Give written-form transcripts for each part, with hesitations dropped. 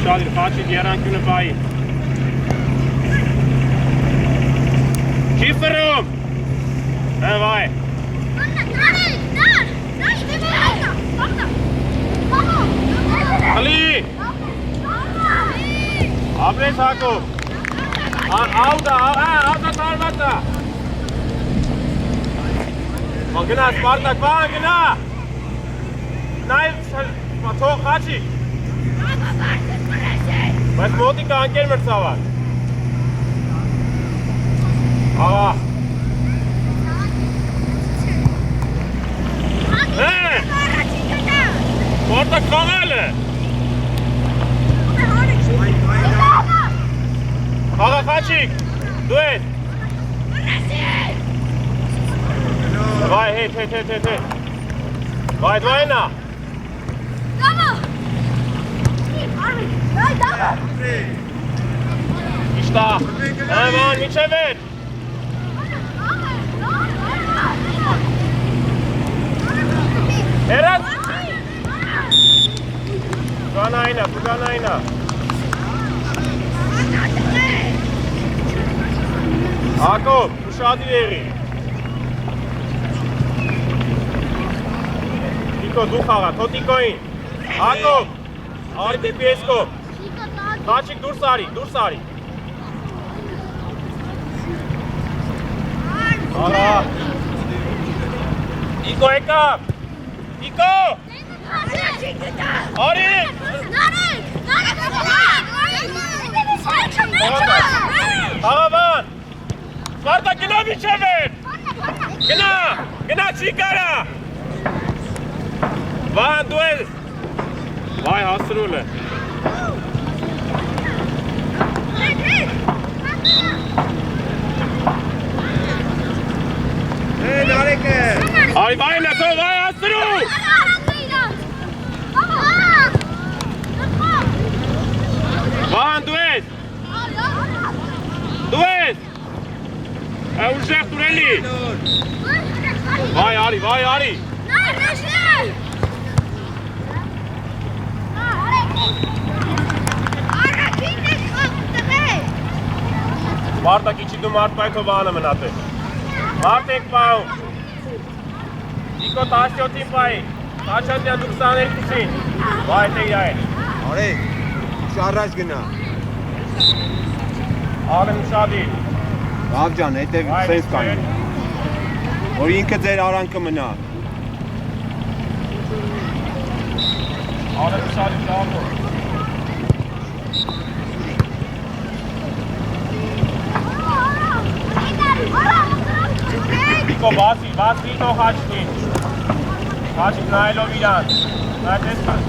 Շադիր, խաչիտ երանքյունը բայի։ Չի ֆրում։ Վայ։ Ալի։ Ապրես Հակոբ։ Աուտա տարվատա։ Գնա, Սպարտակ, բան գնա։ Նայ, թող խաչի։ Բայց մոտիկա անկեր մրցավար։ Աղա։ Սպարտակ խաղալ է։ Աղա խաչիկ, դու ես։ Վայ, հետ։ Վայ, դու այնա։ Իշտա, ման, միչև էր։ Հերած։ Պուգանայինա։ Հակոբ, ու շադիր եղի։ Տիկո, դու խաղա, թո տիկոյին։ Հակոբ, արի դեպի եսկով։ Խաչիկ դուրս արի։ Աղա։ Տիկո եկավ։ Տիկո։ Արի։ Աղավան։ Սպարտա գնա միչև էր։ Գնա չի կարա։ Վան դու ես։ Վայ հասրուլ է։ Նարեկ է։ Արի վայնա թող վայ հասրու։ Վան դու ես։ Դու ես։ Ուժեղ տուրելի։ Վայ արի։ Սպարտակ իչի դու մարդ պայքո բանը մնատ է։ Մարդ եք պայում։ Իկո 17-ին պայի։ Տաչատյան դու 22-ին։ Վայ տեի այն։ Արեք, շարրաշ գնա։ Ալեմ շադիր։ Լավ ջան, հետև սենց կային, որ ինքը ձեր արանքը մնա։ Ալեմ շադիր շաղով։ Իկո բացի թող խաչքին։ Խաչիկ նայելով իրան, նայտես կան։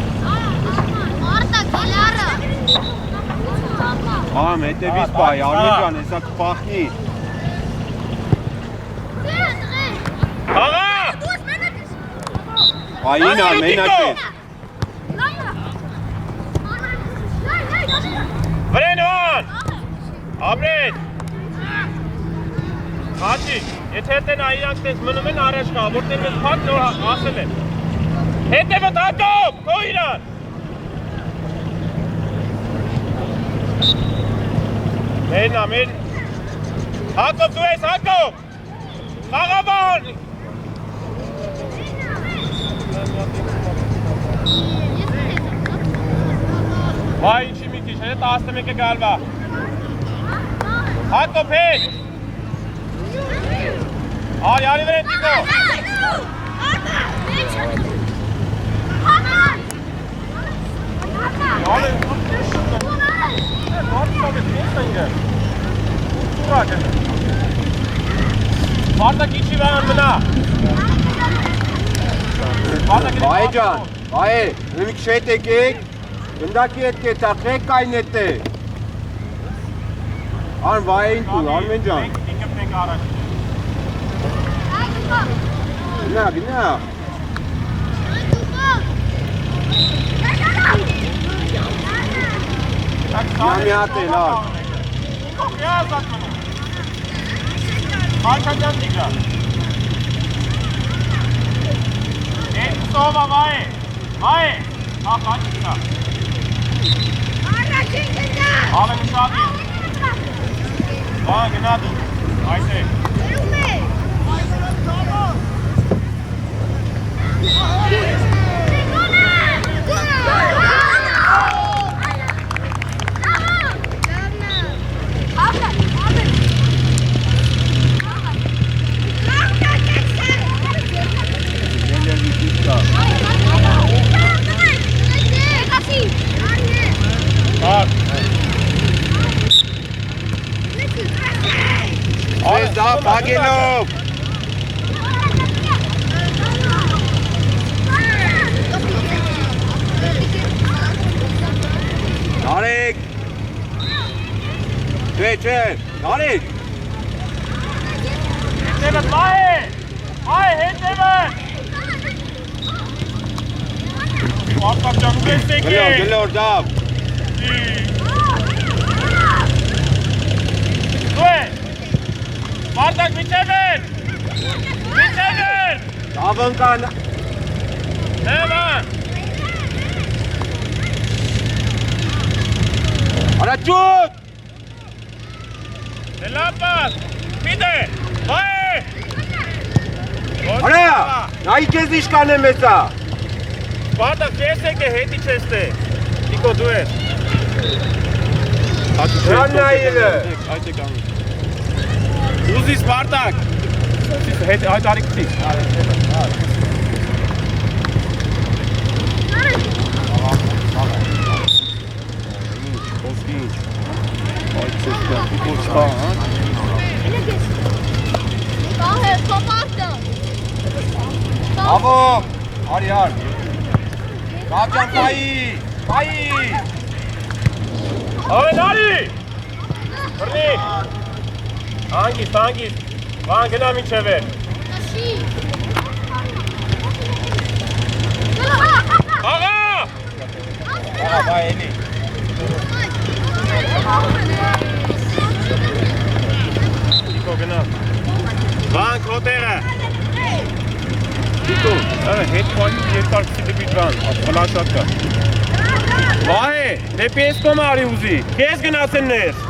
Ամ, հետևից պայի, Արմեն ջան, հեսա կպախնի։ Աղա! Պային ար, մենակ ես։ Վրենոն! Ապրեց! Խաչիկ, եթե հետենա իրանք տես մնում են առաջ կա, որտեղ ես պակ նոր ասել են։ Հետևըտ Հակոբ, քո իրան! Մերնա։ Հակոբ դու ես, Հակոբ! Խաղաբան! Վայ, ինչի մի քիչ, հետ 11-ը գալվա։ Հակոբ հետ! Արի վրեն տիկո! Սպարտակ իչի վան մնա։ Վայ ջան, վայ, մի քիչ հետ եկեք, գնդակի հետ կետախեք կայն հետ է։ Ան վային տուր, Արմեն ջան։ Ինքնպենք առաջ։ Գնա։ Մի հատ է, լավ։ Marşacan dikra. Sova vai. Vai. Ha kaçta. Ալը նշատի։ Բան գնա դու, այս է։ Zvezda, Baginov! Narek! Չէ, Narek! Հետևը, մայ, հետևը! Արտակ ճան ուգեստեք է։ Գլոր, դավ! Դու է, Արտակ միչևեր, Դավն կան, նևա, Արաչուտ! լապաս, պիտե, վայ! Արա, նայի կեզ իշկան եմ էսա։ Արտակ կեսեք է հետի չեստ է, Նիկո դու է։ Նրան նայելը։ Այդ է կանում։ Ուզի Սպարտակ, այդ արիքցի։ Avo, արի։ Կապջան պայի։ Ավեն արի։ Բրնի։ Անգիստ, վան գնա միջև է։ Աղա։ Աղա, բայ էլի։ Նիկո գնա։ Վան քոտերը։ Նիկո, հետ պանի երկարկցի դեպի բան, խլաշատ կա։ Վահե, դեպի ես կոմ արի ուզի, կեզ գնացեմ ներս։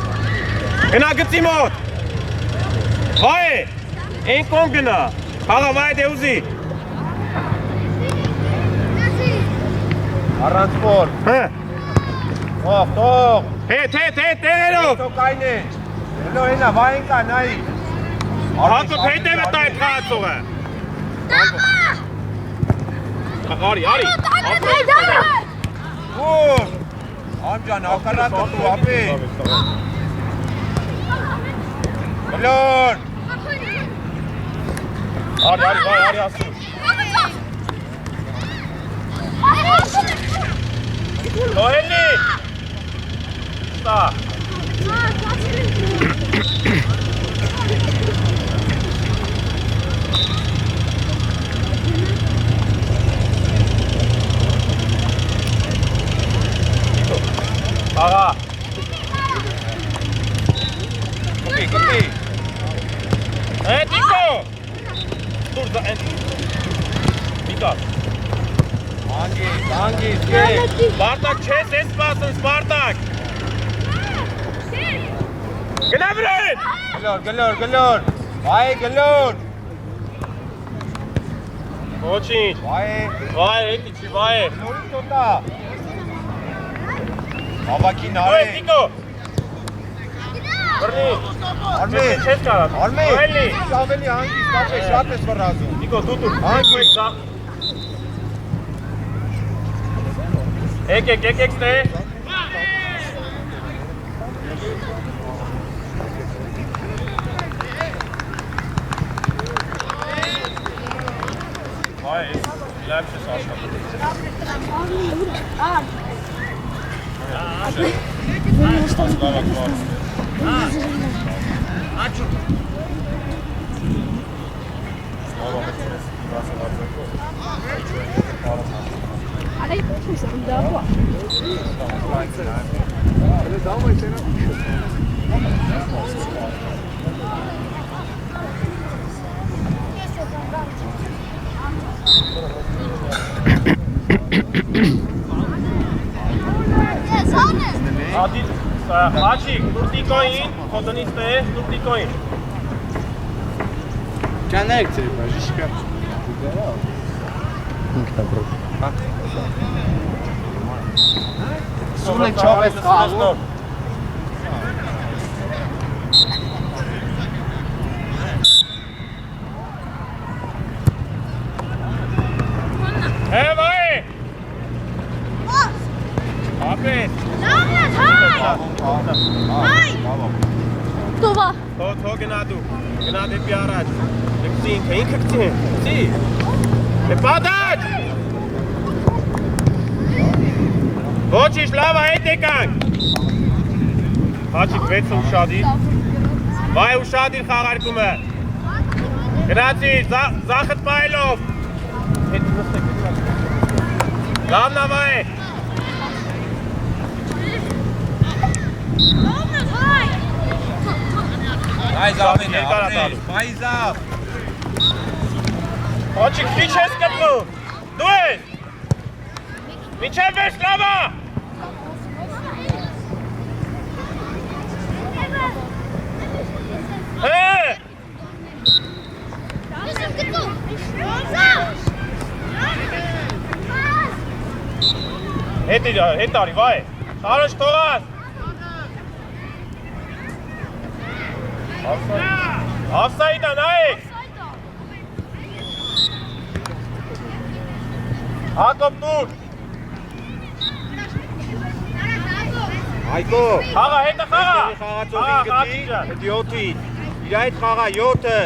Գնա գծի մոտ։ Վահե, են կոմ գնա, խաղա վահե դե ուզի։ Առանց պոր։ Հը։ Թող։ Հետ, տեղերով։ Տոկայն է։ Հելո հենա, վային կա, նայի։ Հատուկ հետև է տայդ խաղացողը։ Արի։ Ուր։ Ամջան, ակալատը դու ապի։ Հելոր։ Արի ասու։ Հոհելի։ Ստա։ Աղա։ Կպի։ Նիկո։ Դուր դա են։ Նիկո։ Անգիս, կեկ։ Սպարտակ չես ես սպասն, Սպարտակ։ Գնա վրեն։ Գլոր։ Բայ գլոր։ Ոչինչ։ Վայ, հետի չի, վայ։ Նորից տոտա։ Ավակին Դու ես Նիկո։ Բրնի։ Արմեն։ Չես կարած։ Հոհելի։ Ավելի անգիս, շատ ես վրազում։ Նիկո, դու։ Անգիս։ Եկեք ստե։ Վայ, լավ չես Հաչիկ, տուրտիկոին, խոտոնից տե, տուրտիկոին։ Կանայք ծեր բաժիշկա։ ինքնաբրոք։ Սունը չով ես խաղում։ Հևայ։ Ապետ։ Տովա։ Թո գնա դու, գնա դեպի առաջ։ Դեպի ինքը գցին, սի։ Դեպադաջ։ Ոչիշ լավ է հետ եկանք։ Հաչիկ 6 ուշադիր։ Վայ ուշադիր խաղարկումը։ Գնացի, զախտ պայլով։ Լավ նավայ։ Այս ամենը, ապրես, բայզավ։ Հաչիկ քիչ ես կպնում։ Դու ես։ Մինչև վերջ լավա։ Հե։ Հետ արի, վայ։ Շարոշ թողած։ Ավսայդա նայեք։ Հակոբ դուր։ Այկո, Խաղա, հետը խաղա։ խաղացողին գտի, հետ 7-ին, իր այդ խաղա 7-ը։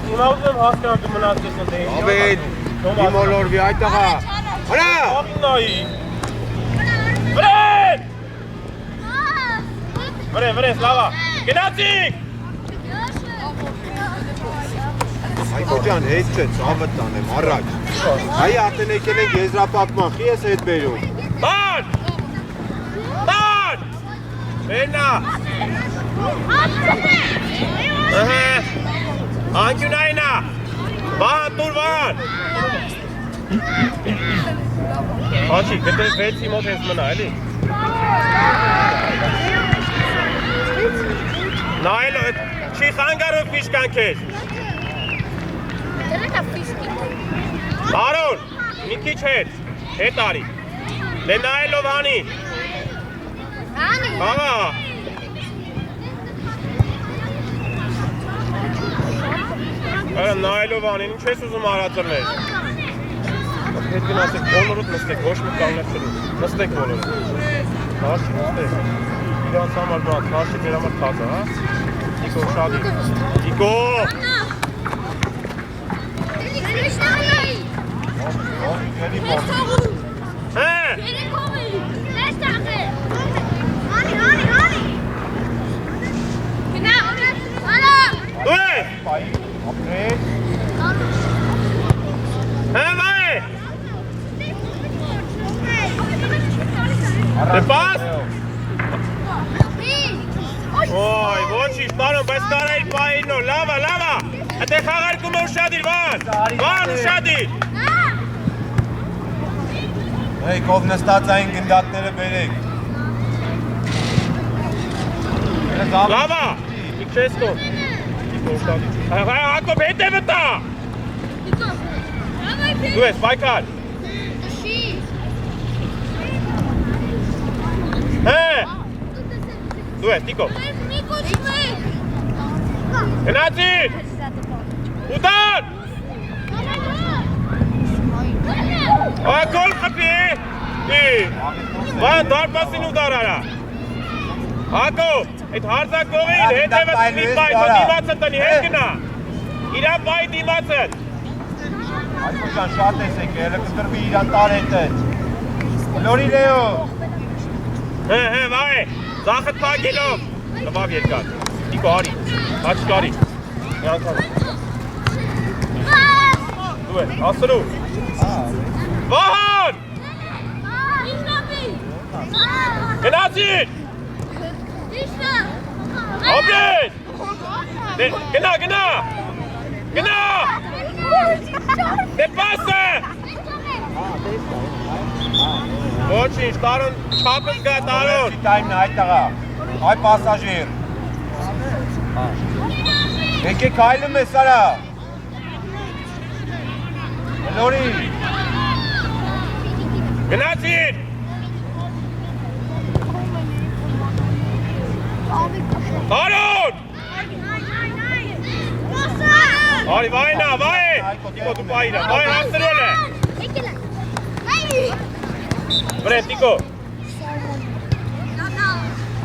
Հիմա ուզում եմ հասկանալ դու մնաց ես նտեին։ Ավեն, իմ ոլորվի այդ տղա։ Հրա։ Աղինայի։ Վրեն։ Վրեն, սլավա։ Գնացիք։ Այկո ջան, հետ չէ, ծավը տանեմ, առաջ։ Այ արդեն եկել ենք եզրապատման, խի ես հետ բերում։ Բան։ Բան։ Վերնա։ Անկյունայնա։ Բան, տուր բան։ Հաչի, գտե 6-ի մոտ ես մնա, էլի։ Նայել, չի խանգարով միշկան քեզ։ Արոն, մի քիչ հետ արի։ Դե նայելով հանի։ Խաղա։ Արա նայելով անին, ինչ ես ուզում արածրներ։ Հետ գնացեք, բոլորուտ նստեք, ոչ մի կանգնեք չրու։ Նստեք բոլորուտ։ Հաշի, նստեք։ Իրանց համար բան, հաշի ձեր համար թազա, հա։ Նիկո, շադի։ Նիկո։ Հե։ Դու ես։ Ապրես։ Հե, վայ։ Դե պաս։ Ոյ, ոչիշ, պարոն, բայց կարայր պային նո, լավա, լավա։ Ատե խաղարկում է ուշադիր, վան, ուշադիր։ Հեյ, կով նստած այն գնդատները բերեք։ Լավա, իք չես կոն։ Իք ուշադիր։ Հակոբ, հետ է վտա։ Դու ես, պայքար։ Հե։ Դու ես, Նիկո։ Գնացիր։ Ուտան։ Ակոլ խպի։ Վան դարպասին ուտար արա։ Հակոբ, այդ հարձակողին հետևս մի պայ, թո դիմացը տնի, հետ գնա։ Իրա պայ դիմացըտ։ Այկո ջան, շատ ես եկել, հելը կտրվի իրան տարետը։ Լորի լեո։ Հե, վայ, զախտ պագելով։ Լվավ երկար։ Նիկո, արի, հաչկարի։ Մի անգամ։ Դու ես, ասրու։ Վահան։ Գնացիր։ Ապրես։ Գնա։ Դե պասը։ Ոչինչ, Տարոն չափս գա Տարոն։ Տայմն այդ տղա։ Այ պասաժիր։ Եկեք այլում ես արա։ Լորի։ Գնացիր։ Տարոն։ Արի վայնա, վայ։ Տիկո դու պայիրա, վայ հաստրոլ է։ Վրեն, Տիկո։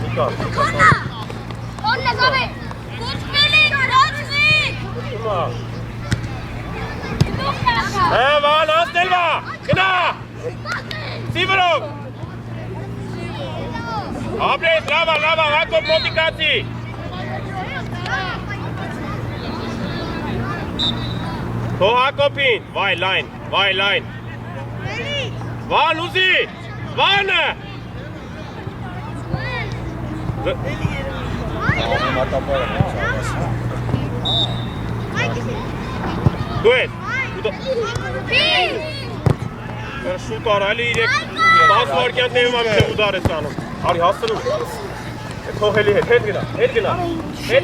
Տիկո։ Ումա։ Վան, հասնել վա, գնա։ Սիվրով։ Ապրես, լավա, հակով մոտիկացի։ Թո հակոպին, վայ լայն։ Վան ուզի, վանը։ Դու ես։ Շուտ արալի 10 վարկյան տևում ամիշը ուդար ես անում։ Արի հաստրում։ Թողելի հետ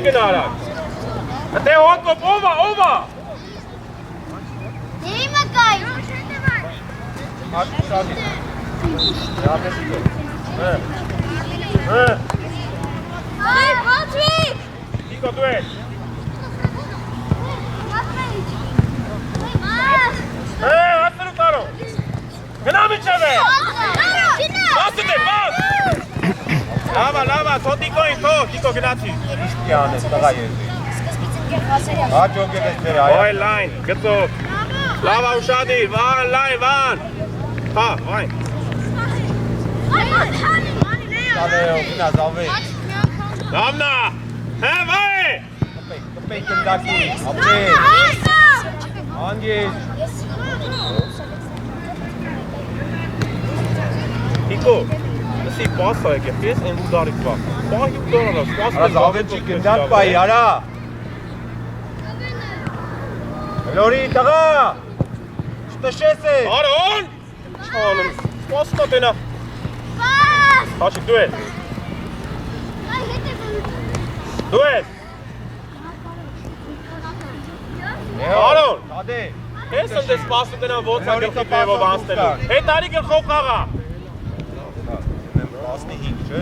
գնա արակ։ Ատե հոկոպ, ովա։ Դիմը կայ։ Շադի։ Այ, Պատրիկ։ Տիկո դու ես։ Հաստրում Տարոն։ Գնա միջև է։ Հաստ է, բաս։ Լավա, թո Տիկոին, Տիկո գնացի։ Իշտի անես, տղա եզի։ Հաջոգել ես դեր այա։ Վայ լայն, գծով։ Լավա ուշադի, վան։ Հա, վայն։ Տալեո, գնա զավե։ Լավնա, հե վայ։ Կպեի կնդակի, ապրես, անգես։ Տիկո, լսի պասա եկև, ես են ուդարիք վա։ Պահի ուդարալա, սպասը Արա զավե չի կնդակ պայի, արա։ Լորի, տղա, չտշես է։ Արոն, չանում, սպասը նա տենա։ Հաչիկ, դու ես։ Արոն, Տադե, ես ընդ է սպասը տենա ոցա գլխի պևով անստելու։ Հետ արի գլխով խաղա։ 15 չէ։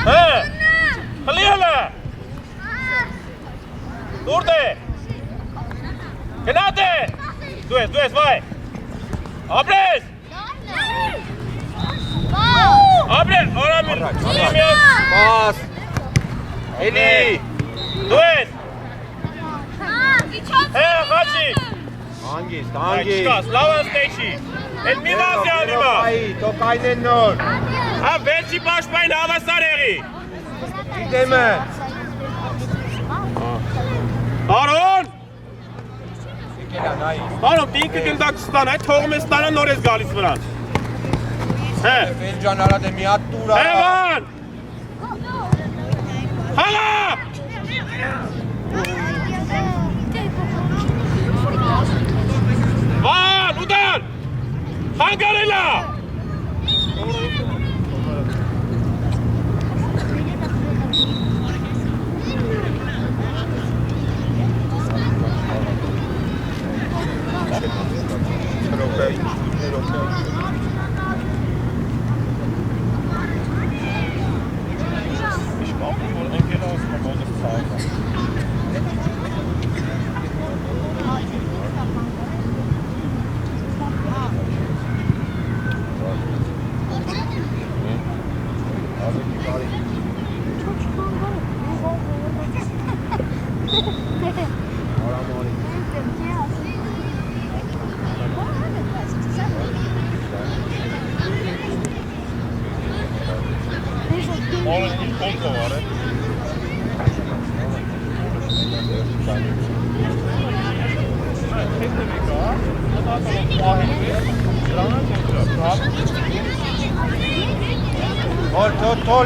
Հե, խլի հլը։ Դուրդ է։ Գնատ է։ Դու ես, վայ։ Ապրես։ Ապրես, օրամին։ Պաս, էլի։ Դու ես։ Հե, խաչի։ Անգիստ, Չկաս, լավան ստեյչի։ Էլ մի վազի անիմա։ Տոք այն են նոր։ Հա, վերջի պաշպային հավասար եղի։ Գիտեմ է։ Արոն։ Եկելա նայի։ Արոն, տինքը գնդակ չստան, այդ թողում ես տանը նոր ես գալիս վրան։ Հե։ Վենջան արադ է մի հատ տուր արա։ Հևան։ Հալա։ Վան, ուդան։ Հանգարելա։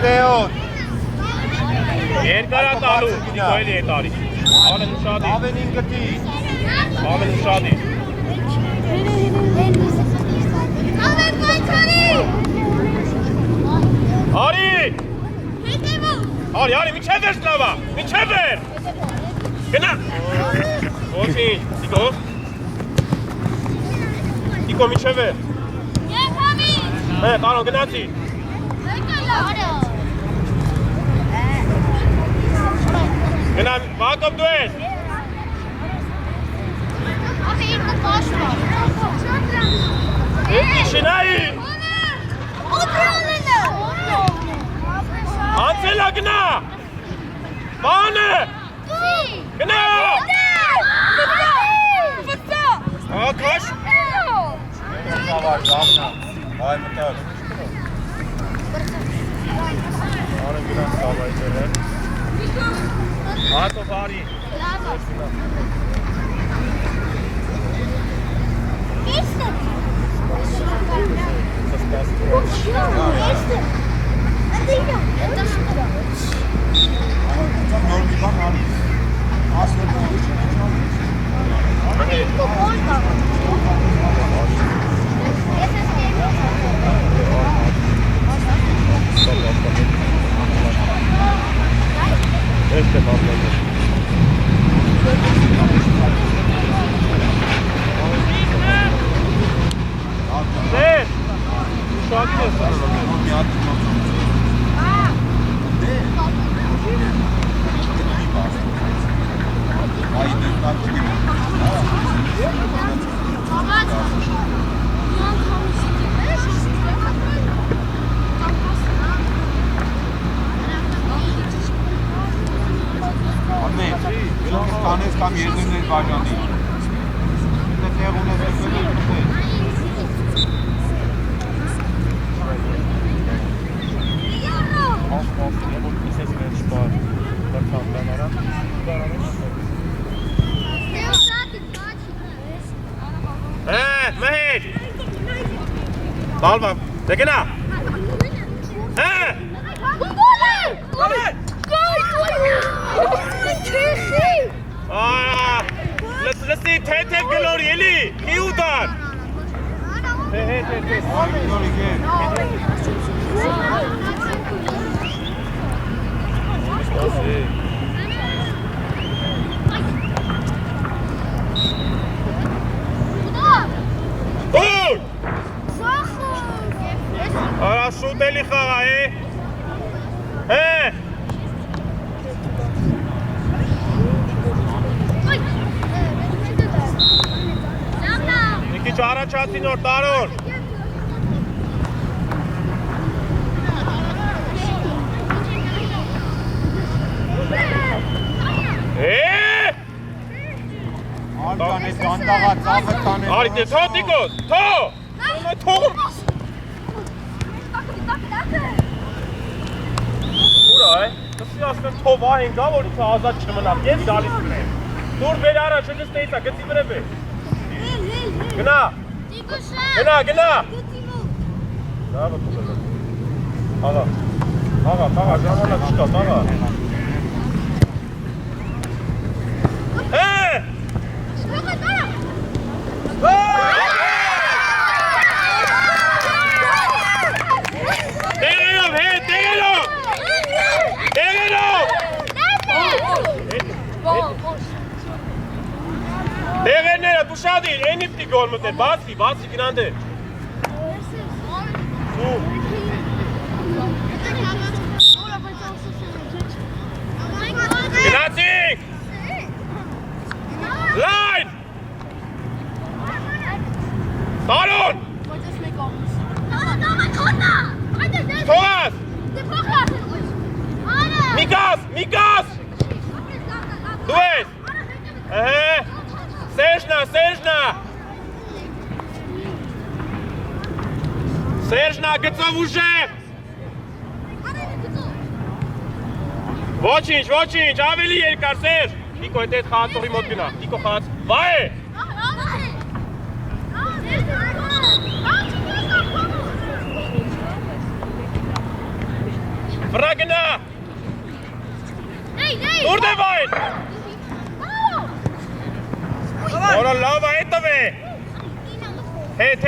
Լեոն։ Երկարա տալու, դիքոյելի է տարի։ Ամեն ուշադի։ Ավենին գտի։ Ամեն ուշադի։ Արի, միջև էր Սլավա, միջև էր։ Գնա։ Ոչինչ, Տիկո միջև էր։ Կարոն գնացի։ Գնա, Վակոբ դու ես։ Էդի շնայի։ Անցելա գնա։ Բանը։ Գնա։ Ակաշ։ Ավար, դավնա, այ մտար։ Արը գնաց կավայցել է։ Ակով արի։ Նոր մի բան արի։ Este mamlada. Sen! Şarkı Կանես կամ երկրներ բաժանի։ Դա տեղ ունես Մհեջ։ Բալվա, դեգնա։ Լսի թեթև գլոր ելի, մի ուդար։ Ուր։ Արա շուտ էլի խաղա, Քիչ առաջացի նոր տարոր։ Ալկան է դանդաղա ծավը տանել։ Արի դե թո Տիկոս, թո։ Թողում։ Ուրա է։ Դասի ասում թո վահին գա որ ինքը ազատ չմնա։ Ես գալիս կնեմ։ Դուր բեր արա չջստեիցա, գծի վրեբե։ Գնա։ Գնա։ Դավը տուղել։ Աղա, ժամանակ չկա, աղա։ Տեղերները դու շատ իր, են իպտի գոլ մտեր, բացի գնանդ է։ Գնացինք։ Լայն։ Տարոն։ Թողաս։ Միկաս։ Դու ես։ Սերժնա, գծով ուժեղ։ Ոչինչ, ավելի երկար, Սերժ։ Տիկո հետ այդ խաղացողի մոտ գնա, Տիկո խաղաց, վայ է։ Վրա գնա։ Դուր դե վայն։ Որա լավ է հետով է։ Հետ,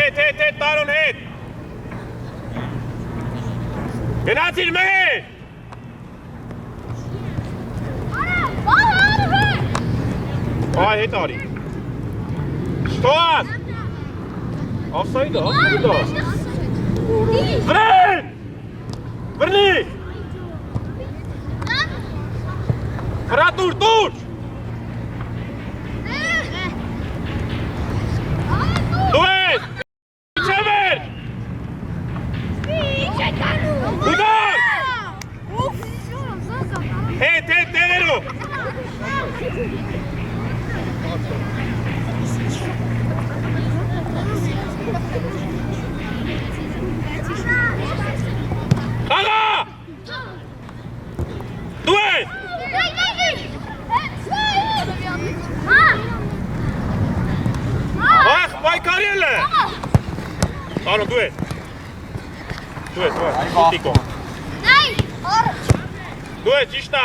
տարոն հետ։ Գնացիր մեր։ Vai, հետ արի։ Շտոած։ Offside-ը։ Վրեն։ Վրնի։ Վրա տուր։ Դու ես։ Իչևեր։ Ուդար։ Հետ, տեղերով։ Աղա։ Դու ես։ Ախ, պայքարել է։ Անո, դու ես։ Տիկո։ Դու ես, ճիշտ է։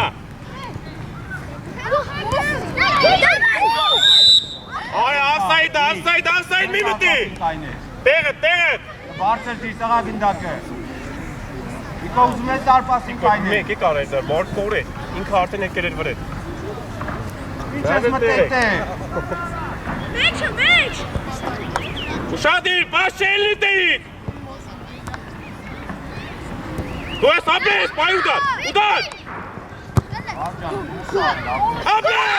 Այ, offside, մի մտի։ Տեղը։ Բարձր դիր սաղա գնդակը։ Իկո ուզում ես դարպասին կայներ։ Մեկի կարես է, մարդ կոր է, ինքը արդեն հետ կերեր վրետ։ Ինչ ես մտետ է։ Մեջ։ Ուշադիր, պաշ չելնի տեիք։ Դու ես ապրես, պայ ուդար։ Ապրես։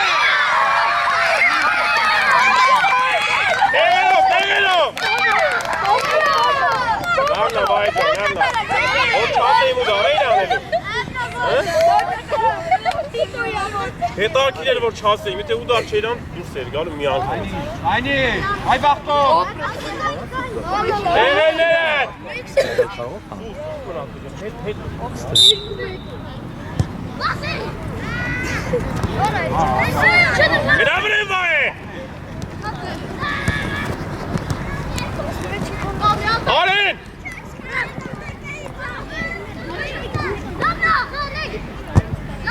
Տեղելով։ Լավնա, վայջան, լավնա։ Որ չասեիմ ուդար, էին անելու։ Հետարքիր էր, որ չասեիմ, եթե ուդար չերան, դուրս էր գալու մի անգամ։ Այնի, այ բաղթով։ Ներետ։ Գրավրեն վայ է։ Արեն։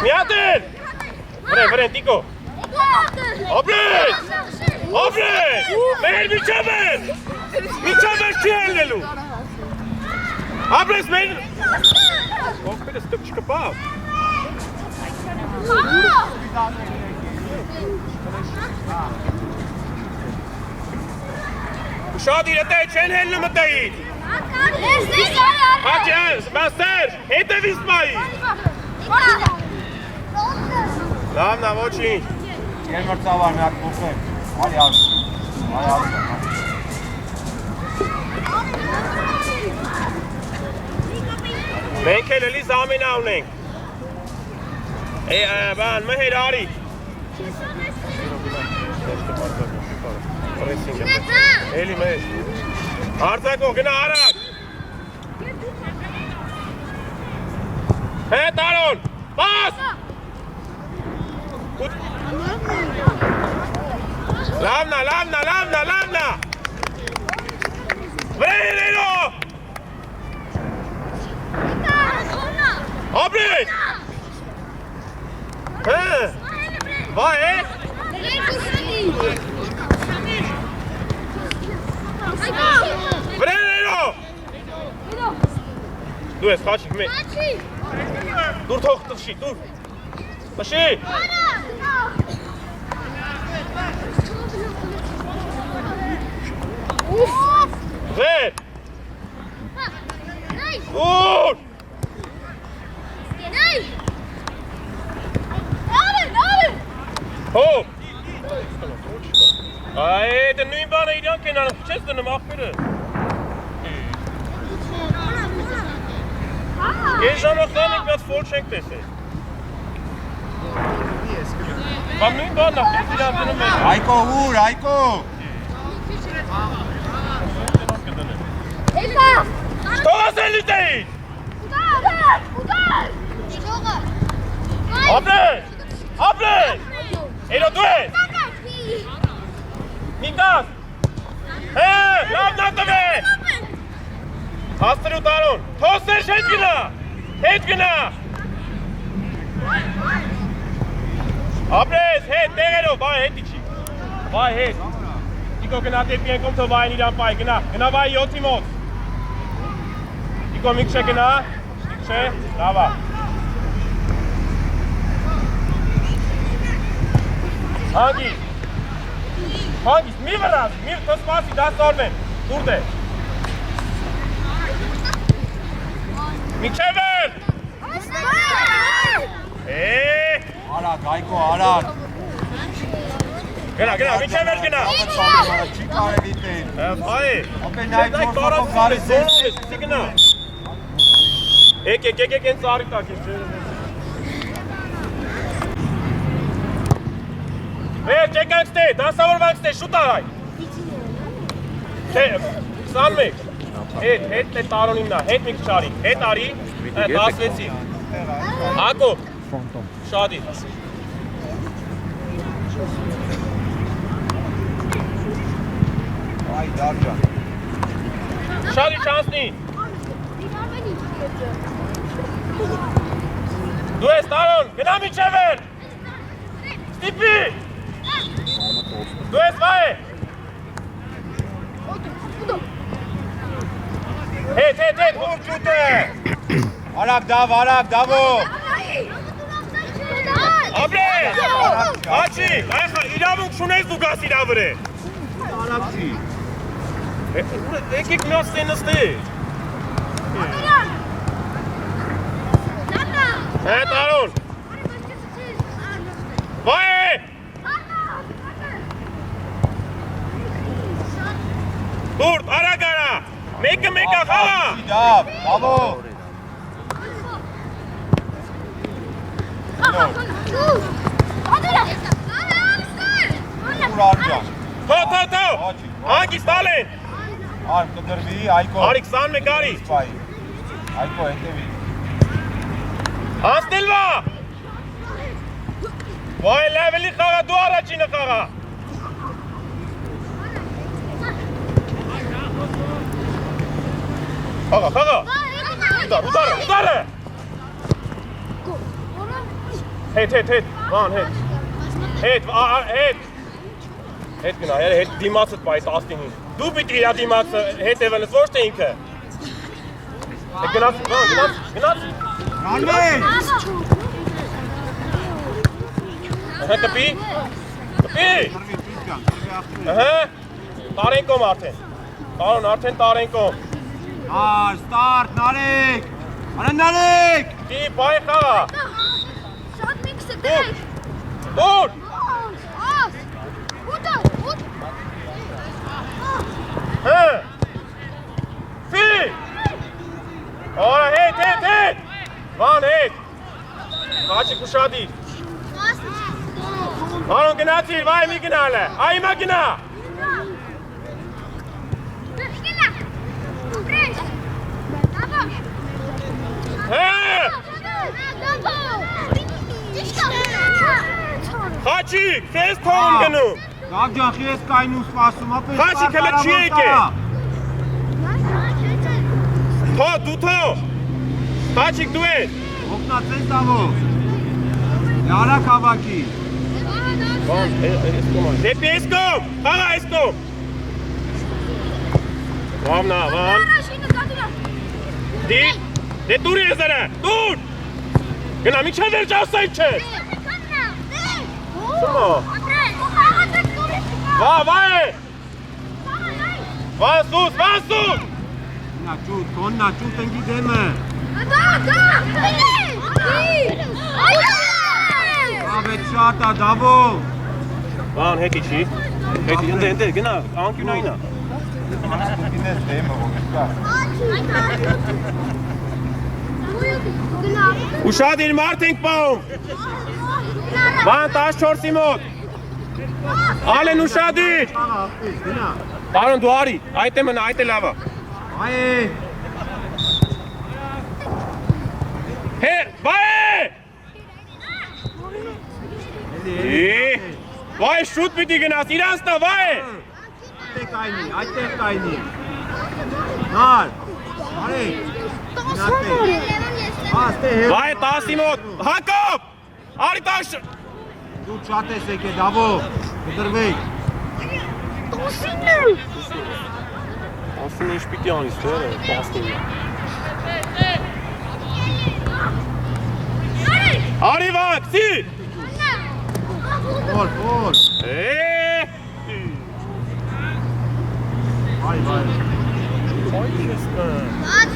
Միատեն։ Վրեն, տիկո։ Ապրես։ Մեր միջավեր չի ելնելու։ Ապրես մեր։ Ողբերը ստպ չկպավ։ Ուշադիր էտե չեն հելնը մտեիտ։ Հաճյան, սպասեր, հետևիս մայի։ Լավնա, ոչինչ։ Երկրորդ ծավալ մի հատ փոխել։ Արի արի։ Մենք էլ էլի զամենա ունենք։ Բան, մհեր արի։ Էլի մհեր։ Արձակող, գնա արակ։ Հետ արոն, պաս։ Լավնա։ Վրեներո։ Ապրես։ Վայ է։ Վրեներո։ Դու ես խաչիկ մեկ։ Դուր թող տվշի, դուր։ Տվշի։ Վեր։ Դուր։ Հոպ։ Այ, դե նույն բանը իրանք են անում, չես դնում աղբերը։ Կես ժամախան ենք միած ֆոլ չենք տեսել։ Բան նույն բանն աղբեր իրանք դնում են։ Այկո ուր, այկո։ Շտողաս էլ իտեին։ Ապրես։ Էլո դու ես։ Նիկաս։ Լավ նատվե։ Հաստրու տարոն, թոսեր հետ գնա։ Ապրես, հետ, տեղերով, վայ հետ իչի։ Վայ հետ։ Տիկո գնա դեպի ենքում թո վայն իրան պայ, գնա վայ 7-ի մոտ։ Տիկո մի քշե գնա, քշե, լավա։ Հանգի, Հանգիստ, մի վրազ, մի տսպասի, դա սորվեն, դուրդ է։ Միջև էր։ Արագ, Այկո, արագ։ Գնա, միջև էր գնա։ Չի կարելի տեն։ Այ, Ապեն այդ որսոքով գալիս ես։ Սի գնա։ Եք, են ծարի տակ ես։ Չեկանք ստե, դասավորվանք ստե, շուտ աղայ։ Չէ, 21։ Հետ տարոնին նա, հետ մի քչարի, հետ արի, 16-ի։ Հակոբ, շադի։ Այ դարջան։ Շադի չանցնի։ Դու ես տարոն, գնա միջև էր։ Ստիպի։ Դու ես վայ է։ Հետ, Ուրջուտ է։ Արագ, դավո։ Աբրես, աչի, այխա, իրավունք շունես դու գաս իրա վրե։ Արագ չի։ Եկեք մի աստ է նստի։ Տարոն։ Վայ է։ Դուրդ, արագ արա, մեկը խաղա։ Դավո։ Ուր արջան։ Թո, հանգիստ ալեն։ Արկ կդրվի, Այկո։ Արի 21 արի։ Այկո, հետևի։ Անստելվա։ Վայ լևելի խաղա, դու առաջինը խաղա։ Խաղա։ Ուդարը։ Հետ, վան, հետ, հետ գնա, հետ դիմացըտ պայի 15, դու պիտի իրա դիմացը հետևելս ոչ թե ինքը, հետ գնաց, Րանմեն։ կպի, տարենկոմ արդեն, տարոն արդեն տարենկոմ, Ստարտ, Նարեկ, Նարեկ, ի պայի խաղա, դուր, Ֆի, օրա հետ, վան հետ, կաչի կուշադիր, Արոն գնացիր, վայ մի գնալ է, այմա գնա, Խաչիկ, քեզ թողում գնում։ Գավջան, խի ես կայնում սպասում, ապեն Խաչիկ, հելը չի եկե։ Թո, դու թո։ Խաչիկ, դու ես։ Հոգնացես դավո։ Լարակ հավակի։ Դեպի ես կոմ, խաղա ես կոմ։ Վամնա, վամ։ Դե դուր ես դրը, դուր։ Գնա, միջև վերջ ասայլ չես։ Սումո։ Վասուս։ Կոննա ճուտ ընգի դեմը։ Ավետ շատա, դավո։ Վան, հետի չի։ Հետի, ընդ, գնա, անկյունայինա։ Կուտինես դեմը, ոգեշկա։ Ուշադիր մարդ ենք պահում։ Վան 14-ի մոտ։ Ալեն ուշադիր։ Տարոն դու արի, այդ է մնա, այդ է լավա։ Վայ! Վայ, շուտ պիտի գնաս, իրանց նա, վայ! Այդտեղ կայնի։ Նար, արեք, Վայ, 10-ի մոտ, Հակոբ, արի տաշ։ Դու շատ ես եք է, դավո, կդրվեք։ 10-ին ինչ պիտի անիս, թերը, 10-ին։ Արի վակ, սի։ Որ։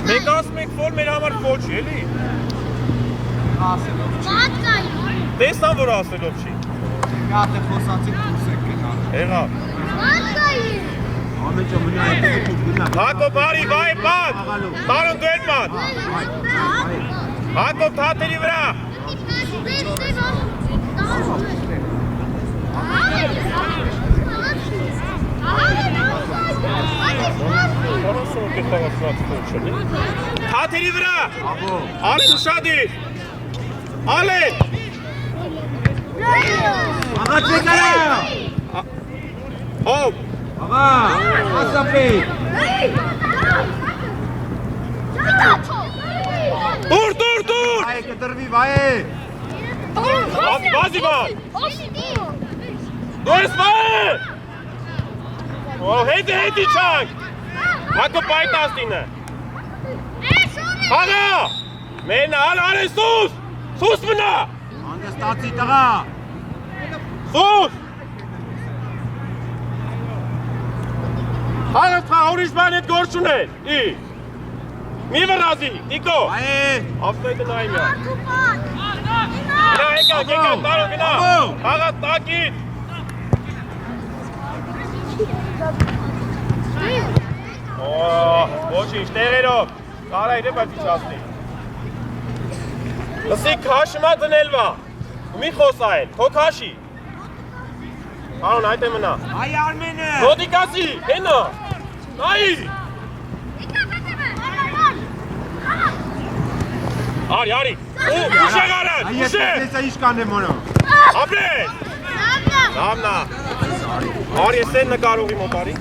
Մենք ասում ենք, որ մեր համար ոչ չի, էլի։ Տեսան, որ ասելով չի։ Գատը խոսացի դուրս եք գնալ։ Եղա։ Ամենը մնա այդտեղ գնա։ Հակոբ արի, վայ, պատ։ Տարուն դու էլ պատ։ Հակոբ թաթերի վրա։ Թաթերի վրա։ Ալեն ուշադիր։ Ալեն։ Աղա չեկարա։ Հով։ Աղա, ասապի։ Դուր։ Վայ, կտրվի, վայ։ Բազի բան։ Դու ես վայ։ Հետի չանք։ Հակոբ պայտաստինը։ Հաղա։ Մենա, ալեն սուս։ Սուս մնա։ Հանգստացի տղա։ Սուս։ Հաղա, ուրիշ բան հետ գործ չունել։ Մի վրազի, Նիկո։ Վայ։ Ավտոյը նայմ յա։ Գնա, եկա, տարո գնա։ Հաղա, տակիտ։ Ոչինչ, տեղերով։ Կարա իրե բայց իչասնի։ Լսի քաշմա դնելվա։ Մի խոսա էլ, քո քաշի։ Արոն այդ է մնա։ Այ Արմենը։ Ռոդիկասի, հենա։ Նայի։ Արի։ Ուշեղ արան, Այ ես ուշեղ։ տեսա ինչ կանեմ որո։ Ապրես։ Լավնա։ Արի ես են նկարողի մոտ արի։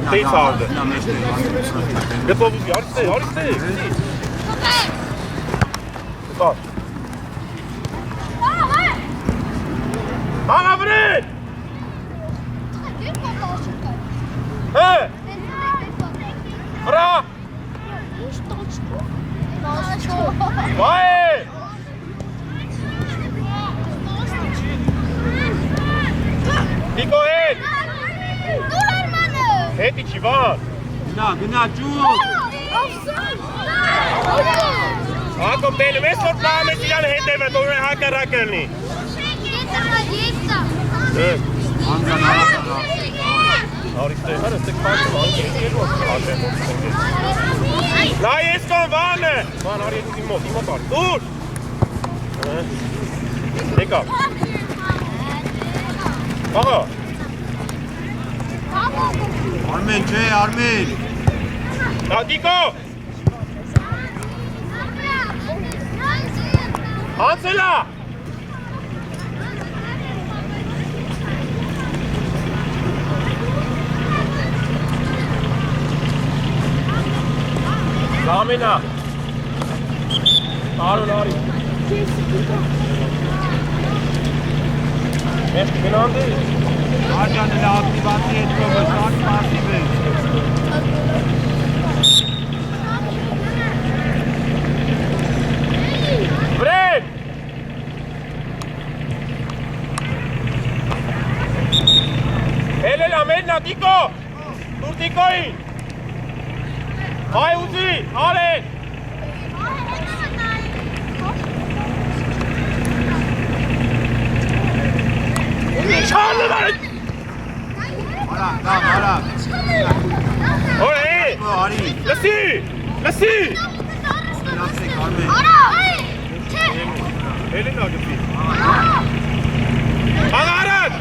Դեյց արդը։ Գտովուզի, արի ստե։ Ստար։ Հաղա վրեն։ Հե։ Վրա։ Վայ։ Նիկո հետ։ Հետի չի վան։ Գնա ճուկ։ Հակոբ դելում ես որ պահամես իրան հետև է, որ հակարակ կրնի։ Արիստե, հարը ստեք պաշում, անգիր երկրոտ աշեմ որ ստենգեր։ Նա ես կան վանը։ Ման արի իմ մոտ արի, դուր։ Եկա։ Աղա։ Արմեն չէ, Արմեն։ Դիկո։ Անցելա։ Զամենա։ Արուն արի։ Ես գնանդի։ Աջանը լա ակտիվացի հետ կողը, շատ պասիվ է։ Վրեն։ Հելել ամեննա, Դիկո։ Դուր Դիկոին։ Այ ուզի, արեն։ Չարլը վարդ։ Արա։ Որ է։ Արի։ Լսի։ Գնացեք, Արմեն։ Հելին ագպի։ Հաղա արան։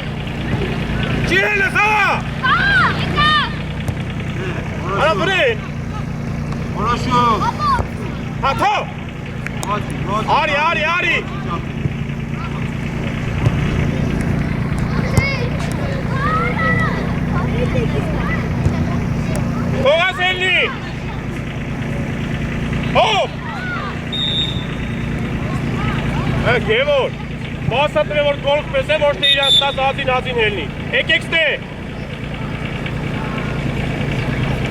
Չի հելը խաղա։ Արա վրեն։ Որոշում։ Հաթո։ Արի։ Հողաս հելնի։ Հով։ Գևոր, մասատ է որ գոլք պես է, ոչ թե իրան ստաց ածին հելնի։ Եկեք ստե։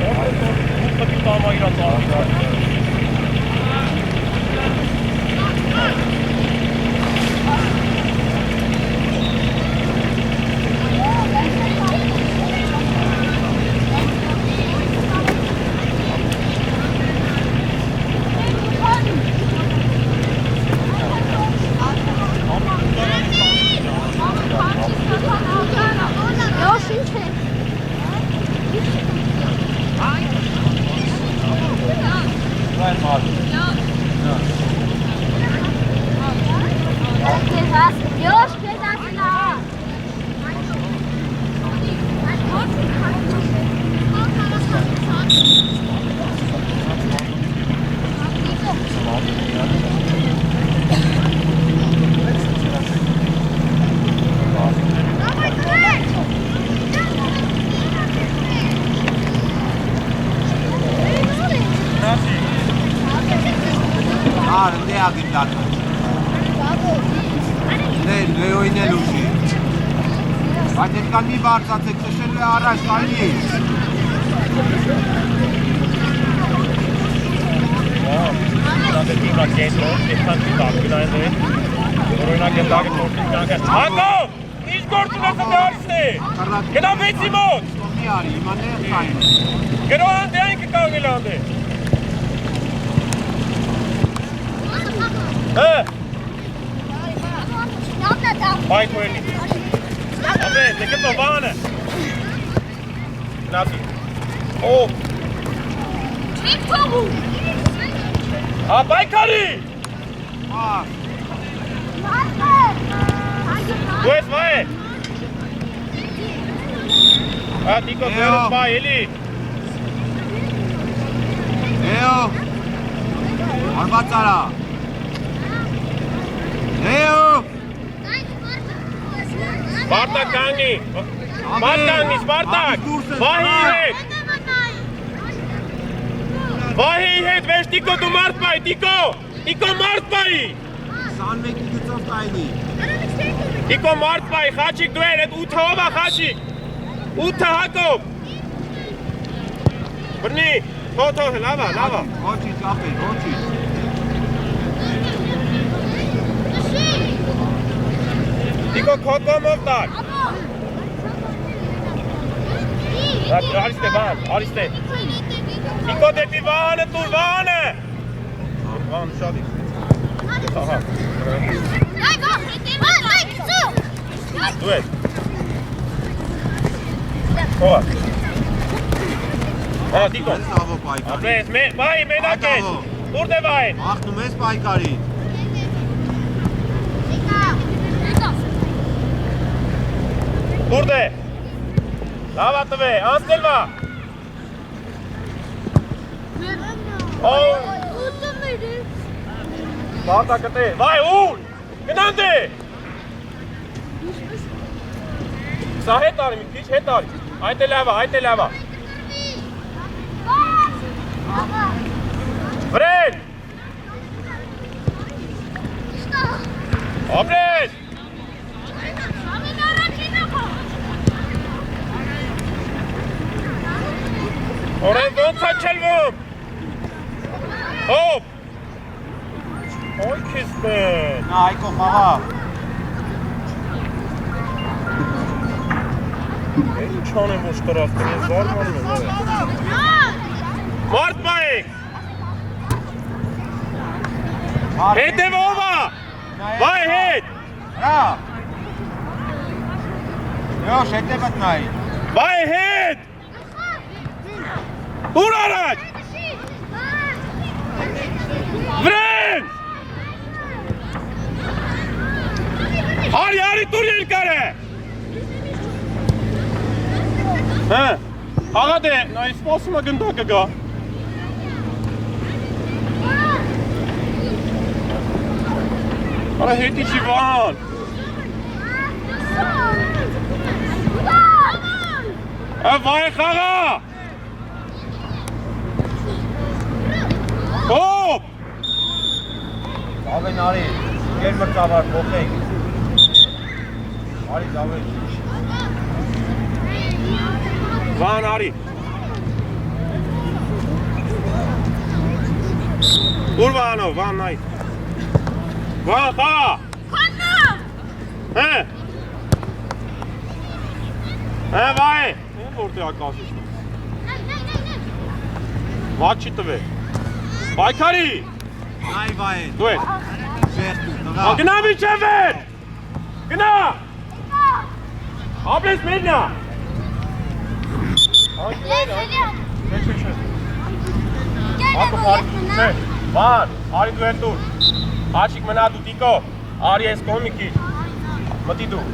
Ուղղակի տամա իրան ծաղան։ գնդակը։ Լեոյին էլ ուժի։ Բայց հետքան մի բարձացեք, տշելու է առաջ, կայնի։ Դա դեպի կենտրոն, այդքան դիտակ գնային օրինակ գնդակը թորտին կյանքը։ Հակո! Ինչ գործ ունես դե արիստե։ Գնա վեցի մոտ։ Մի արի, հիմա նեղ կային։ Գնա անդե այն կկանգնել անդե։ Πάει թույլի։ Աբե, դեկե տովանը։ Նասի։ Օ։ Չեք թողում։ Պայքարի։ Դու ես վայ։ Դիկո դու ես վայ, էլի։ Լեո։ Արված արա։ Լեո։ Սպարտակ կանգնի։ Մարդ կանգնի, Սպարտակ։ Վահի հետ։ Վահի հետ, վեշ Տիկո դու մարդ պայի, Տիկո։ Տիկո մարդ պայի։ 21-ի գծով կայնի։ Տիկո մարդ պայի, խաչիկ դու էր, էդ 8 հովա խաչիկ։ 8 հակով։ Բրնի, թող, լավա, լավա։ Ոչինչ ապեր, ոչինչ։ Տիկո քոկոմով տար։ Արիստե, արիստե։ Տիկո դեպի վանը տուր, վանը։ Վան շադի։ Ահա։ Դու ես։ Հովա։ Տիկո։ Սավո պայքարի։ Ապրես, վայի, մենակ ես։ Ուր դե վային։ Աղթնում ես պայքարի։ Ուր դե։ Լավա տվե, անցնել վա։ Բարտա կտե, վայ ուր, գնան դե։ Սա հետ արի, մի քիչ հետ արի, այդ է լավա։ Վրեն։ Ապրես։ Օրեն ոնց է չելվում։ Հոպ։ Ոյ քեզ բեն։ Նա այկո խաղա։ Ինչ անեմ ոչ տրախտեն, ես զարմանում եմ։ Մարդ մայեք։ Հետևովա։ Վայ հետ։ Հա։ Լեոշ, հետևդ նայի։ Վայ հետ։ Ուր առաջ։ Վրեն։ Արի տուր երկար է։ Հա, աղա դե, նա իսպասում է գնդակը գա։ Արա հետի չի վան։ Վայ խաղա։ Հոպ։ Ավեն արի, գեր մրծավար, բոխեիք։ Արի զավեն։ Վան արի։ Ուր վանով, վան նայ։ Վան խաղա։ Հե։ Հե վայ։ Որտե ակասիշ։ Վաչ չի տվե։ Պայքարի։ Նայ վայեն։ Դու ես։ Շեղտու, տղա։ Գնա միջև էր։ Գնա։ Ապրես մենա։ Վան, արի դու են դուր։ Հաչիկ մնա դու Տիկո, արի ես կոմիկի, մտի դու։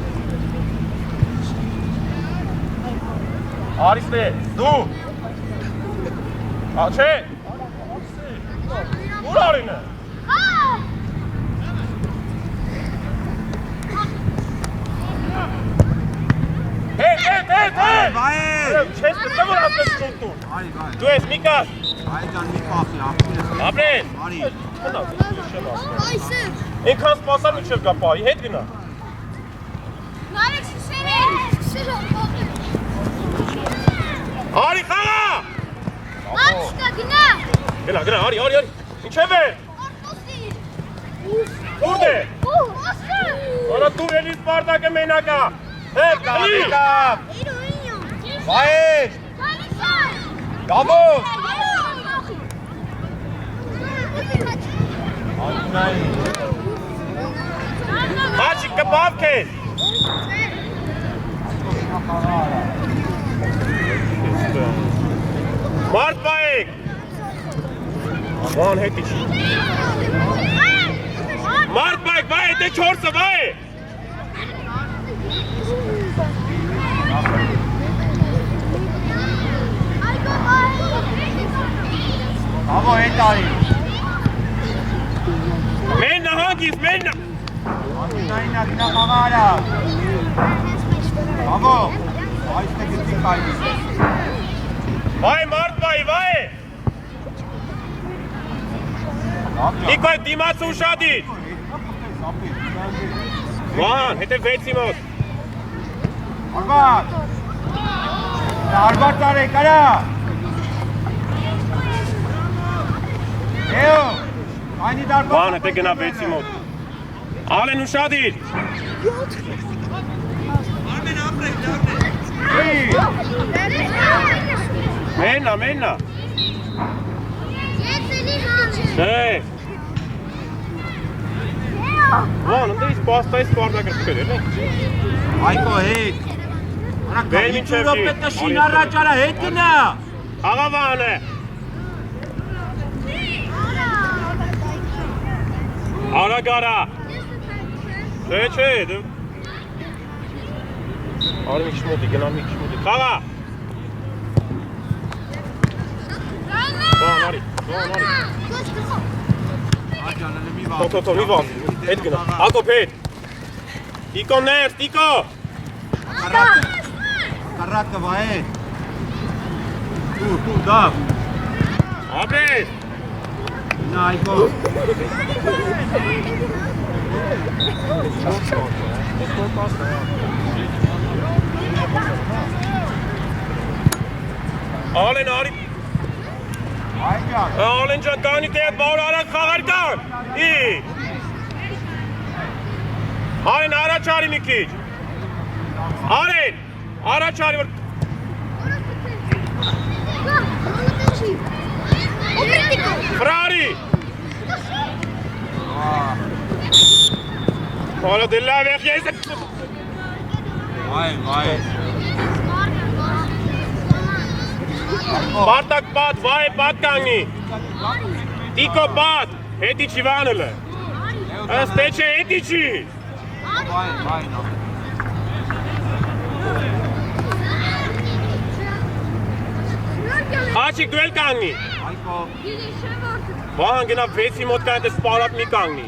Արիստե, դու։ Չէ։ Ուր արին է։ Վայ։ Չես դու որ ասես շուտու։ Արի, վայ։ Դու ես Միկաս։ Այ ջան մի փախի, ապրես։ Ապրեն։ Արի։ Այսը։ Ինքան սպասա միջև գա պահի, հետ գնա։ Նարեկ շշերը։ Շշերը։ Արի խաղա։ Մամշկա գնա։ Գնա, արի։ Ինչև է։ Ուր է։ Արա դու էլի Սպարտակը մենակա։ Հետ, գալի։ Վայ։ Գաբո։ Հաչի կպավ քեզ։ Մարդ բայեք։ Ման հետի չի։ Մարդ բայեք, բայ, դե չորսը, բայ։ Գաբո հետ արի։ Մեննա հանգիս, մեննա։ Անտինայինա գնա խաղարա։ Գաբո։ Այստեղ գտի կայնի։ Բայ, մարդ բայ, բայ։ Նիկո դիմաց ուշադիր։ Ման, հետև վեցի մոտ։ Արբար։ Արբար տարեք, արա։ Եո, այնի դարբար։ Ման, հետև գնա վեցի մոտ։ Ալեն ուշադիր։ Մեննա։ Դե։ Ման, ընդ էիս պաստայի Սպարտակը չկեր, էլի։ Այկո հետ։ Բեր մինչև րոպետը շին առաջ արա հետ գնա։ Աղավան է։ Արագարա։ Չէ, դու։ Արի մի քիչ մոտի, գնա մի քիչ մոտի։ Խաղա։ Բան արի։ Աջանալը մի վաղ։ Թո, մի վաղ։ Հետ գնա։ Ակոպ հետ։ Տիկո ներս, Տիկո։ Կարատը վայ հետ։ Դու դավ։ Ապրես։ Նա այկո։ Ալեն արի։ Այջան։ Ալեն ջան կանի թե բար արագ խաղար կան։ Ալեն առաջ արի մի քիչ։ Ալեն, առաջ արի որ Frari! Ora della vecchia. Vay. Bartak pat, vay pat կանգնի։ Տիկո pat, հետի չի վանելը։ Ըստ չէ հետի չի։ Vay. Հաչիկ դու էլ կանգնի։ Այկո։ Վան գնա վեցի մոտ կան դες պարատ մի կանգնի։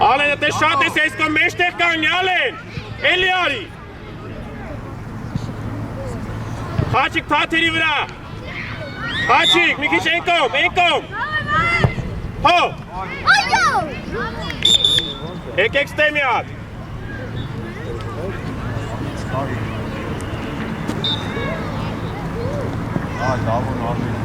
Ալեն դες շատ ես այս կոմ մեջտեղ կանգնի, Ալեն։ Էլի արի։ Հաչիկ թաթերի վրա։ Հաչիկ, մի քիչ ենկոմ։ Հո։ Եկեք ստեմի հատ։ Դավոն արմեն։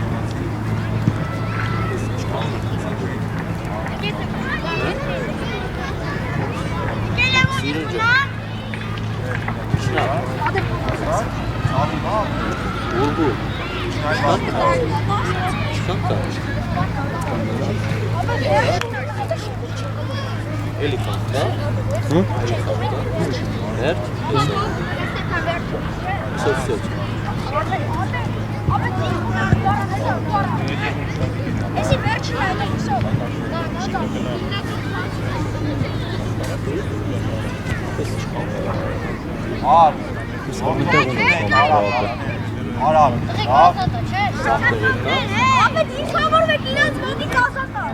Oldu. Elefanta. Vert. Söz. Արավ, Ապետ ինչ համար մեկ իրենց մոտիկ ասատա։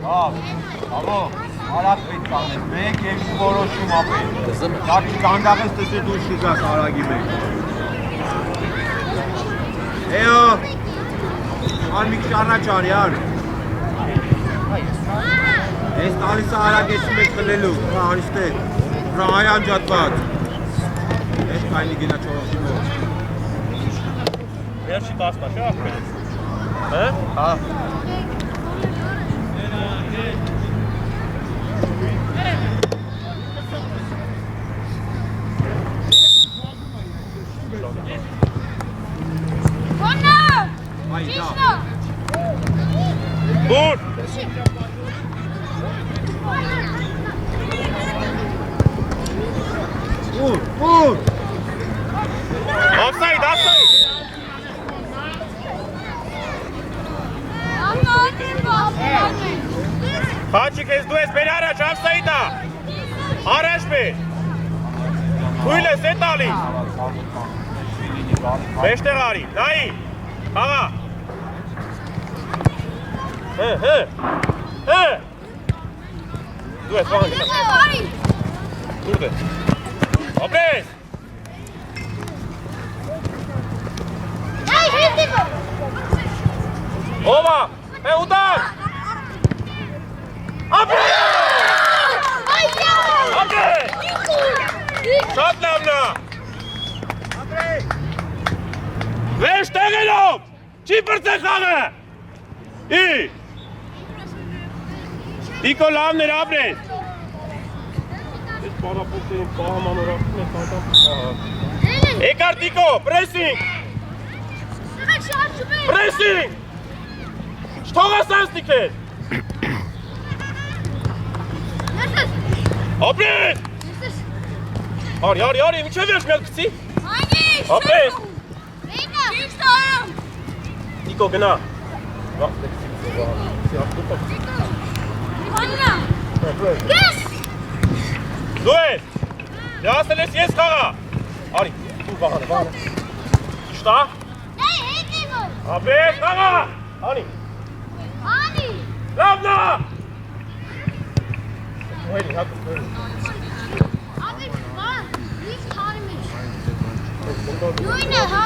Լավ, ալո, արագ պետք անես, մեկ և որոշում ապել։ Դարքի կանդաղես տսե դուր շիզաս արագի մեկ։ Էո, ար մի քիչ առաջ արի, ար։ Ես տալիս արագեցում եք խլելու, հարիշտ է, վրահայան ջատված։ Ես կայնի գինա չորոշի մոտ։ Վերջի 10 տաշ է աղբերից։ Հը? Հա։ Կոնը, Այ, ճիշնը։ Դուր։ Ուր։ Offside, offside։ Խաչիկ ես դու ես բեր առաջ, offside-ա։ Առաջ բեր։ Թույլ ես է տալիս։ Մեջտեղ արի, նայի, խաղա։ Հը։ Դու ես վաղան գնա։ Դուրդ է։ Ապրես։ Ովա, ուտար։ Ապրես։ Ապրես։ Շատ լավնա։ Վեշ տեղելով, չի պրծե խաղը։ Ի։ Դիկո լավն էր ապրես։ Ես պարապոտ էին պահամանորակում է տատապ։ Էկար դիկո, պրեսինգ։ Պրեսինգ։ Չթողա սանսնիք էր։ Ապրես։ Արի, միջև վերջ միալ կծի։ Ապրես։ Դիկո գնա։ Դու ես, լասել ես ես խաղա։ Արի, դու վաղանը։ Շտա։ Ապրես, խաղա։ Անի։ Լավնա։ Ուհելի, հատուս, Նույնը, հա։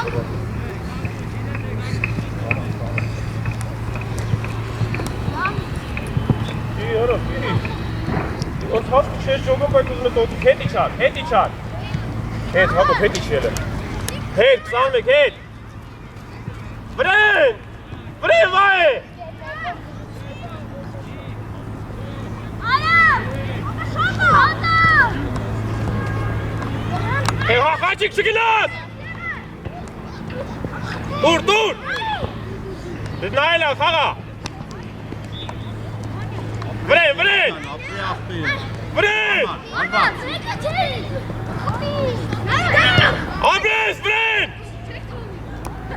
Ոնց հասկի չես ժողում, բայց ուզում ես օծիկ, հետ իչար։ Հետ, հատոք, հետ իչելը։ Հետ, 21, հետ։ Վրեն, վայ է։ Խաչիկ չգնաս։ Դուր։ Նայելա, խաղա։ Վրեն։ Ապրես, վրեն։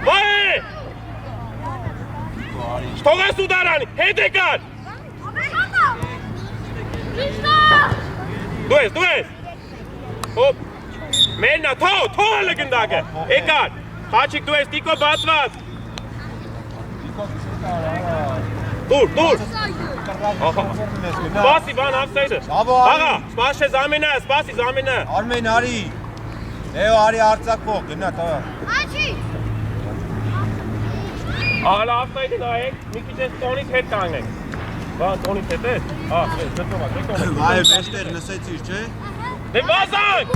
Վայ է։ Չթողես ուդարան, հետ եկար։ Դու ես։ Հոպ։ Մերնա, թող ալը գնդակը, եկար, խաչիկ դու ես դիկո բացված։ Դուր, սպասի բան ավսայդը, հաղա, սպաս չէ զամենը։ Արմեն արի, էո արի արծակվող, գնա տղա։ Աղալա ավսայդը նայեք, մի քիչ ես տոնից հետ կանգնեք։ Բան տոնից հետ ես, Այ մեջտեղ նսեցիր, չէ։ Դե վազանք։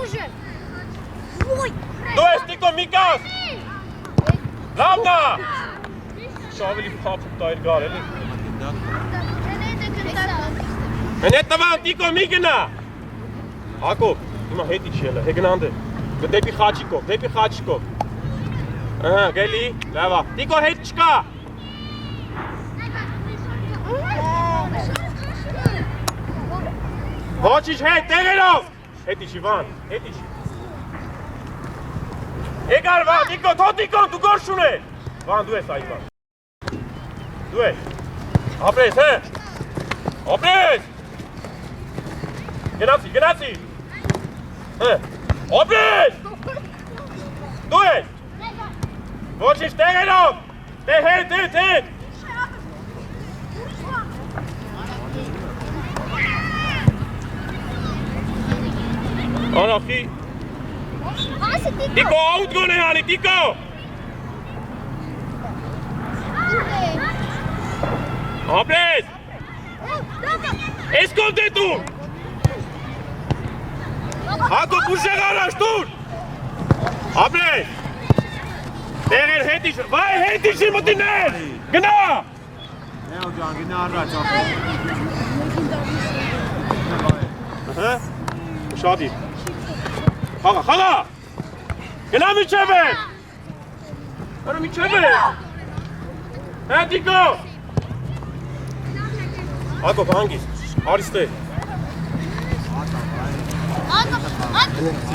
Դու ես դիկո միկաս։ Լավնա։ Շավելի պապուկ տայր գար էլի։ Մեն հետ տվան դիկո մի գնա։ Հակով, հիմա հետ իչելը, հեգնանդ է։ Դեպի խաչիկով։ Գելի, լավա, դիկո հետ չկա։ Ոչիչ հետ, տեղերով։ Հետ իչի վան, Եկար վան, դիկո, թո դիկոն, դու գորշ ունե։ Վան, դու ես այվան։ Դու ես։ Ապրես, հե։ Ապրես։ Գնացի։ Հե։ Ապրես։ Դու ես։ Ոչինչ տեղերով։ Հետ։ Անախի։ Տիկո աուտ գոնե անի, Տիկո։ Ապրես։ Ես կոմ դե դու։ Հատո բուժեղ առաջ դուր։ Ապրես։ Տեղեր հետիշ, վայ հետիշի մտիներ։ Գնա։ Լեո ջան, գնա առաջ ապրես։ Հա։ Շատի։ Խաղա։ Գնա միջև է։ Արա միջև է։ Հա Տիկո։ Ակո հանգիս, արիստե։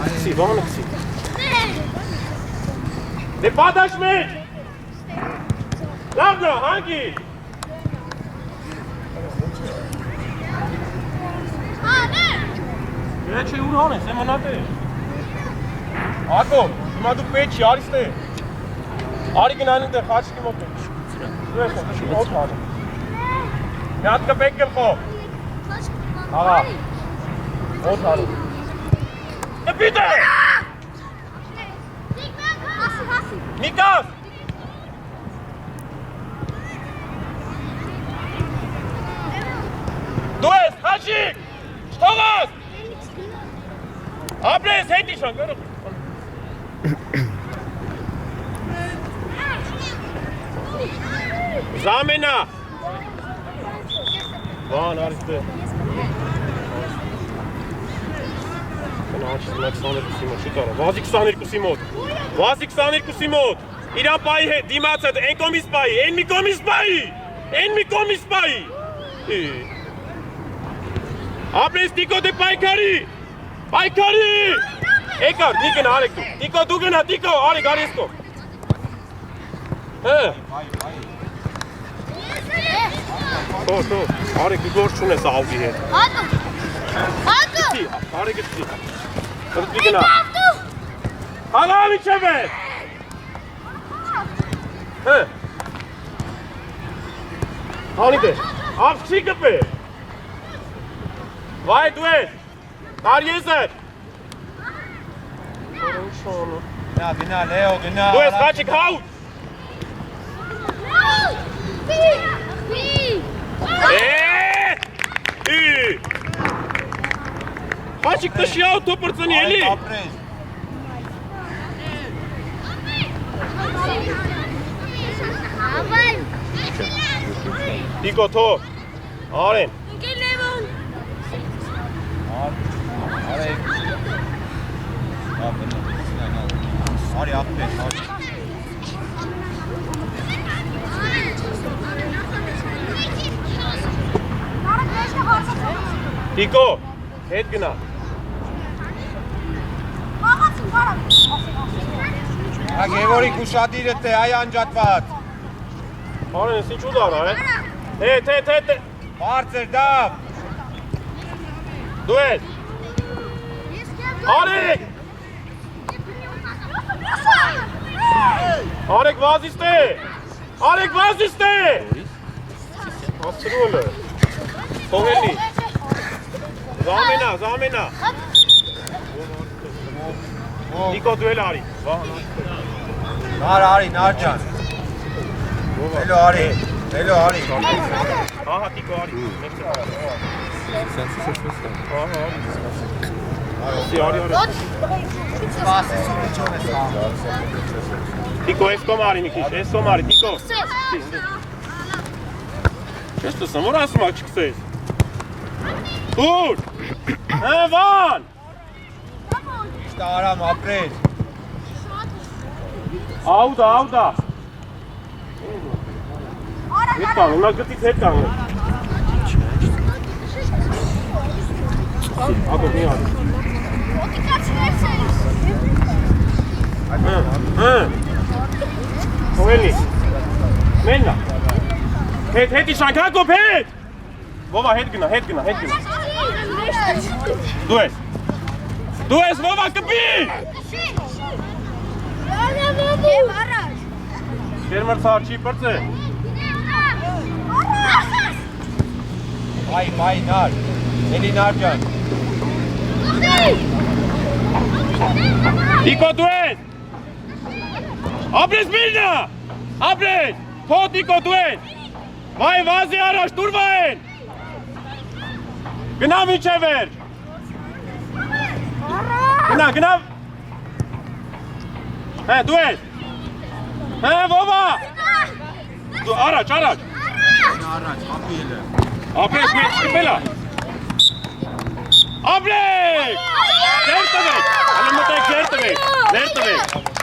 Քսի, վանը քսի։ Դե պատաշ մեջ։ Լավ գա, հանգիս։ Դե չէ ուր հան ես, էմանատ է։ Ակո, հիմա դու պետք չի, արիստե։ Արի գնան ինտեղ խաչքի մոտ է։ Դու ես խոտ, շուտ հանը։ Մի հատ կպեք գլխով։ Աղա, ոտ հալու։ Դպիտ է։ Նիկաս։ Դու ես, խաչիկ, շտողաս։ Ապրես, հետ իշան, գորող։ Զամենա։ Վան, արիստե։ Կնաչիս մա 22-ի մոտ, շուտ արա, վազի 22-ի մոտ, իրան պայի հետ, դիմաց հետ, են կոմիս պայի, են մի կոմիս պայի, ապրես Տիկո դե պայքարի, Էկար, մի գնա, արեք դու, Տիկո դու գնա, Տիկո, արեք, արեսկո, Թող, արեք դու գործ չունես աղվի հետ, արեք գծի, Կրտվի գնա, հաղա միջև է, հանիտ է, աղջի կպե, վայ դու ես, կար ես էր, Գնա, Լեո, գնա։ դու ես խաչիկ հաուտ, խաչիկ տշի աուտ թոպրծնի էլի, Ապրես։ Տիկո թող, արեն, Արեք։ Արի ապրես, արի։ Տիկո, հետ գնա, Գևորիկ ուշադիրդ է, այ անջատված։ արեն ես ինչ ուդարա է, հետ, Բարձր դավ։ դու ես, արեք, արեք վազիստ է, ասրուլ է, թողելի, զամենա, Տիկո դու էլ արի, Արի, նարջան։ Էլո արի։ ահա Տիկո արի, արի, Տիկո ես կոմ արի մի քիչ, Տիկո, ես տսեմ, որ ասում ակ չկսես, դուր, վան, Իշտա արամ ապրես։ Աուդա, հետ կանգ, ունակ գտից հետ կանգ, ակո մի արի, Թողելի, մեննա, Հետ իշանք, Հակոբ, հետ։ Վովա, հետ գնա։ Դու ես, Վովա, կպի։ Եվ առաջ։ Գերմր սարչի պրծե։ Մայ նար, էլի նար ջան։ Նիկո, դու ես։ Ապրես միրնա, ապրես, թոտ Նիկո, դու ես։ Վայ, վազի առաջ, տուրվա են։ Գնա միջև վերջ։ Գնա։ Հե, դու ես։ Հե, Վովա։ Դու առաջ։ Առաջ, ապիել է։ Ապրես մեջ կպելա։ Ապրեք։ Ձեր տվեք։ Հալը մտեք ձեր տվեք։